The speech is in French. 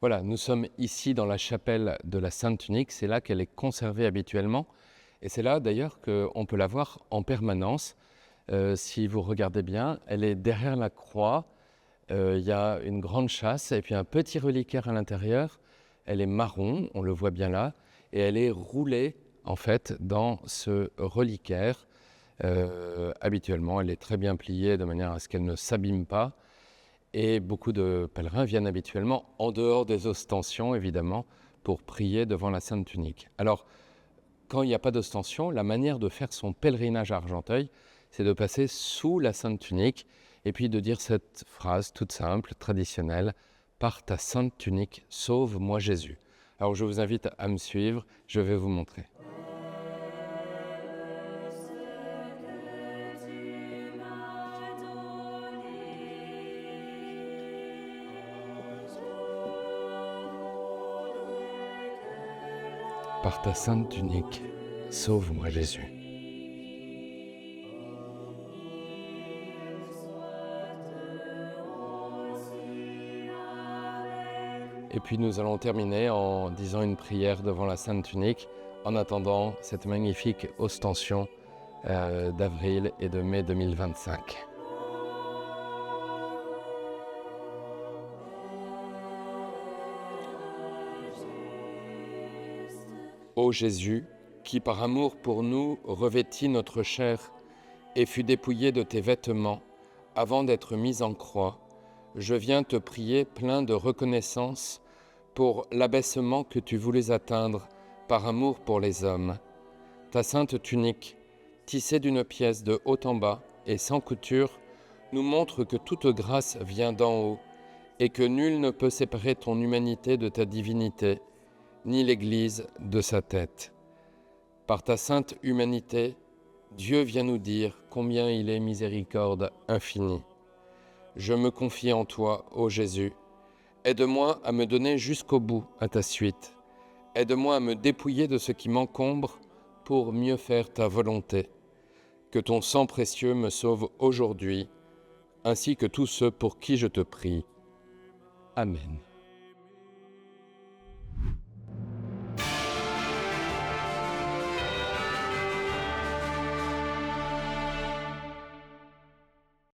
Voilà, nous sommes ici dans la chapelle de la Sainte Tunique, c'est là qu'elle est conservée habituellement et c'est là d'ailleurs qu'on peut la voir en permanence. Si vous regardez bien, elle est derrière la croix, il y a une grande châsse et puis un petit reliquaire à l'intérieur. Elle est marron, on le voit bien là, et elle est roulée en fait dans ce reliquaire. Habituellement, elle est très bien pliée de manière à ce qu'elle ne s'abîme pas. Et beaucoup de pèlerins viennent habituellement, en dehors des ostensions évidemment, pour prier devant la Sainte Tunique. Alors, quand il n'y a pas d'ostension, la manière de faire son pèlerinage à Argenteuil, c'est de passer sous la Sainte Tunique et puis de dire cette phrase toute simple, traditionnelle, « Par ta Sainte Tunique, sauve-moi Jésus ». Alors je vous invite à me suivre, je vais vous montrer. Par ta Sainte Tunique, sauve-moi Jésus. Et puis nous allons terminer en disant une prière devant la Sainte Tunique en attendant cette magnifique ostension d'avril et de mai 2025. Ô Jésus, qui par amour pour nous revêtis notre chair et fut dépouillé de tes vêtements avant d'être mis en croix, je viens te prier plein de reconnaissance pour l'abaissement que tu voulais atteindre par amour pour les hommes. Ta sainte tunique, tissée d'une pièce de haut en bas et sans couture, nous montre que toute grâce vient d'en haut et que nul ne peut séparer ton humanité de ta divinité, ni l'Église de sa tête. Par ta sainte humanité, Dieu vient nous dire combien il est miséricorde infinie. Je me confie en toi, ô Jésus. Aide-moi à me donner jusqu'au bout à ta suite. Aide-moi à me dépouiller de ce qui m'encombre pour mieux faire ta volonté. Que ton sang précieux me sauve aujourd'hui, ainsi que tous ceux pour qui je te prie. Amen.